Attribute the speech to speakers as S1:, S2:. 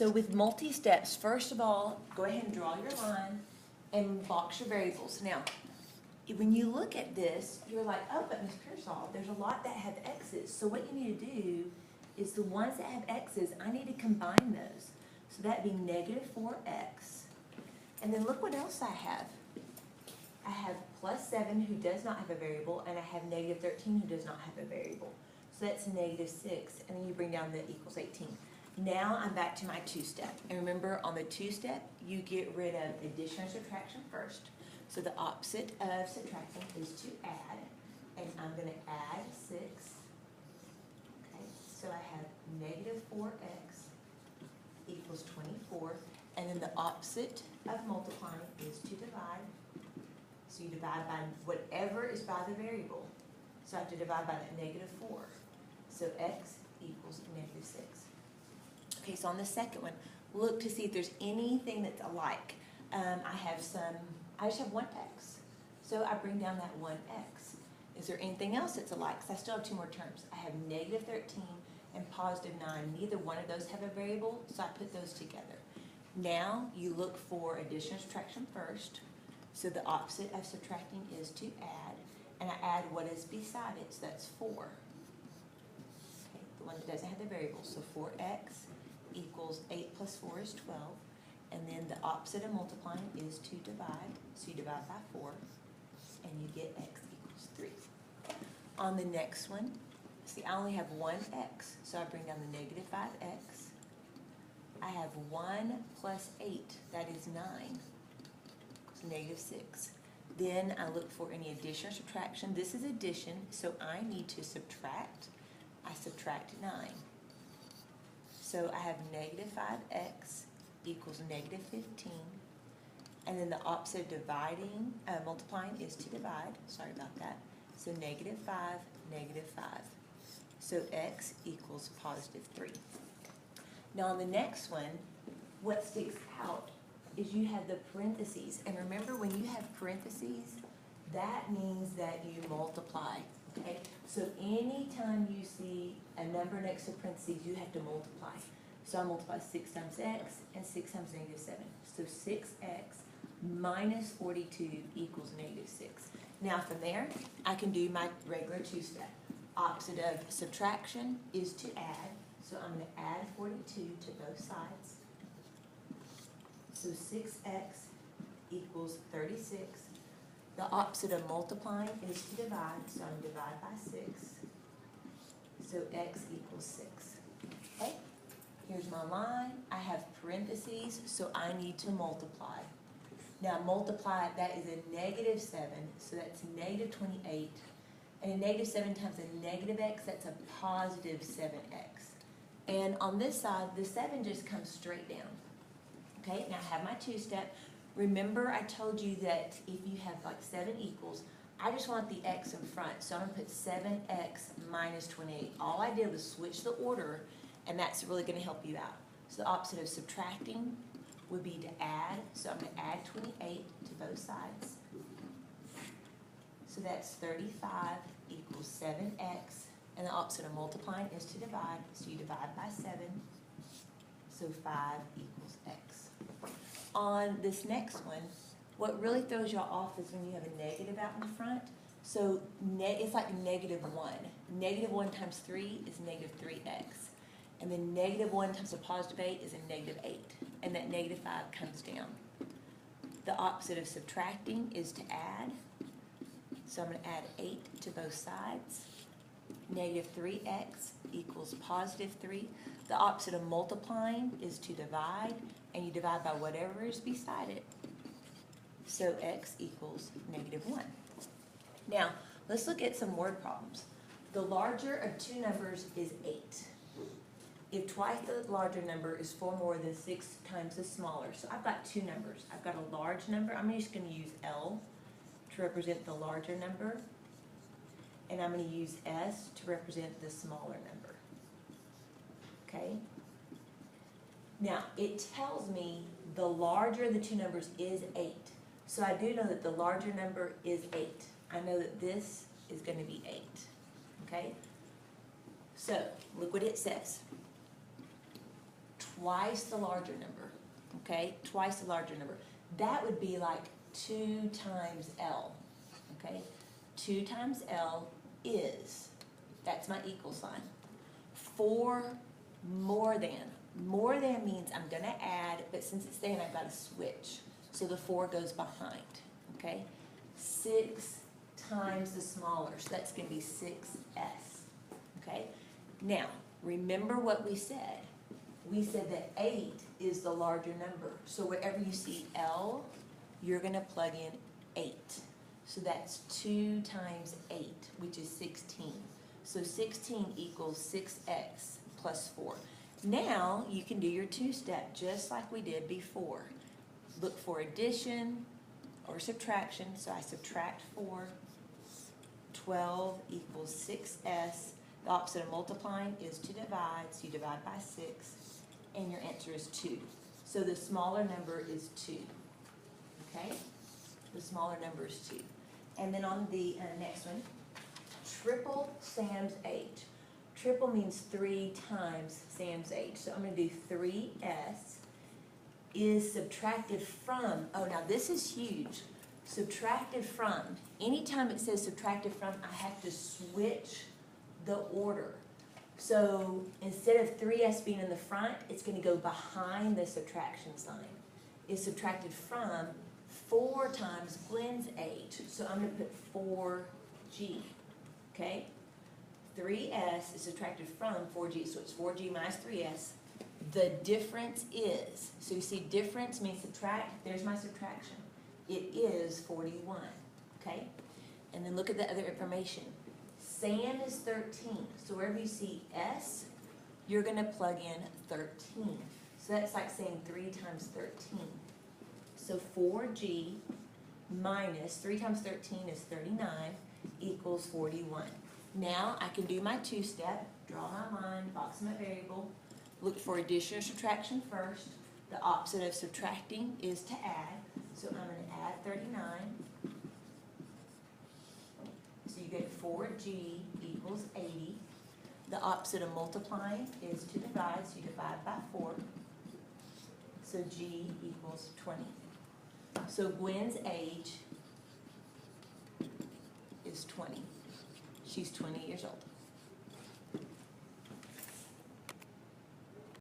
S1: So with multi-steps, first of all, go ahead and draw your line and box your variables. Now, when you look at this, you're like, oh, but Ms. Pearsall, there's a lot that have x's. So what you need to do is the ones that have x's, I need to combine those. So that'd be negative 4x. And then look what else I have. I have plus 7 who does not have a variable, and I have negative 13 who does not have a variable. So that's negative 6, and then you bring down the equals 18. Now I'm back to my two-step. And remember, on the two-step, you get rid of addition and subtraction first. So the opposite of subtracting is to add, and I'm going to add 6. Okay, so I have negative 4x equals 24, and then the opposite of multiplying is to divide. So you divide by whatever is by the variable. So I have to divide by that negative 4. So x equals negative 6. Okay, so on the second one, look to see if there's anything that's alike. I just have one x. So I bring down that one x. Is there anything else that's alike? Because I still have two more terms. I have negative 13 and positive 9. Neither one of those have a variable, so I put those together. Now you look for addition and subtraction first. So the opposite of subtracting is to add, and I add what is beside it, so that's 4. Okay, the one that doesn't have the variable, so 4x equals 8 plus 4 is 12, and then the opposite of multiplying is to divide, so you divide by 4, and you get x equals 3. On the next one, see, I only have one x, so I bring down the negative 5x. I have 1 plus 8, that is 9. Negative 6. Then I look for any addition or subtraction. This is addition, so I need to subtract. I subtract 9. So I have negative 5x equals negative 15. And then the opposite of dividing, multiplying is to divide. Sorry about that. So negative 5, negative 5. So x equals positive 3. Now on the next one, what sticks out is you have the parentheses. And remember, when you have parentheses, that means that you multiply, okay? So anytime you see a number next to parentheses, you have to multiply. So I multiply 6 times x and 6 times negative 7. So 6x minus 42 equals negative 6. Now from there, I can do my regular two-step. Opposite of subtraction is to add. So I'm going to add 42 to both sides. So 6x equals 36. The opposite of multiplying is to divide, so I'm going to divide by 6. So x equals 6. Okay, here's my line. I have parentheses, so I need to multiply. Now multiply, that is a negative 7, so that's negative 28. And a negative 7 times a negative x, that's a positive 7x. And on this side, the 7 just comes straight down. Okay, now I have my two-step. Remember, I told you that if you have like 7 equals, I just want the x in front. So I'm going to put 7x minus 28. All I did was switch the order, and that's really going to help you out. So the opposite of subtracting would be to add. So I'm going to add 28 to both sides. So that's 35 equals 7x. And the opposite of multiplying is to divide. So you divide by 7. So 5 equals x. On this next one, what really throws y'all off is when you have a negative out in front. So it's like negative 1. Negative 1 times 3 is negative 3x. And then negative 1 times a positive 8 is a negative 8. And that negative 5 comes down. The opposite of subtracting is to add. So I'm going to add 8 to both sides. Negative 3x equals positive 3. The opposite of multiplying is to divide, and you divide by whatever is beside it. So x equals negative 1. Now, let's look at some word problems. The larger of two numbers is 8. If twice the larger number is 4 more than 6 times the smaller. So I've got two numbers. I've got a large number. I'm just going to use L to represent the larger number. And I'm going to use S to represent the smaller number. Okay? Now, it tells me the larger of the two numbers is 8. So I do know that the larger number is 8. I know that this is going to be 8. Okay? So, look what it says. twice the larger number, okay? Twice the larger number. That would be like 2 times L, okay? 2 times L is, that's my equal sign. 4 more than. More than means I'm gonna add, but since it's there, I've gotta switch. So the 4 goes behind, okay? 6 times the smaller, so that's gonna be 6s, okay? Now, remember what we said. We said that 8 is the larger number. So wherever you see L, you're gonna plug in 8. So that's 2 times 8, which is 16. So 16 equals 6x plus 4. Now, you can do your two-step just like we did before. Look for addition or subtraction. So I subtract 4. 12 equals 6s. The opposite of multiplying is to divide. So you divide by 6, and your answer is 2. So the smaller number is 2. Okay? The smaller number is 2. And then on the next one, triple Sam's age. Triple means 3 times Sam's age. So I'm going to do 3s is subtracted from, oh, now this is huge. Subtracted from, anytime it says subtracted from, I have to switch the order. So instead of 3s being in the front, it's going to go behind the subtraction sign. It's subtracted from 4 times Glenn's age. So I'm going to put 4g, okay? 3s is subtracted from 4g, so it's 4g minus 3s. The difference is, so you see difference means subtract, there's my subtraction. It is 41, okay? And then look at the other information. Sam is 13, so wherever you see s, you're gonna plug in 13. So that's like saying 3 times 13. So 4g minus 3 times 13 is 39 equals 41. Now I can do my two-step, draw my line, box my variable, look for addition or subtraction first. The opposite of subtracting is to add. So I'm going to add 39. So you get 4g equals 80. The opposite of multiplying is to divide. So you divide by 4. So g equals 20. So Gwen's age is 20. She's 20 years old.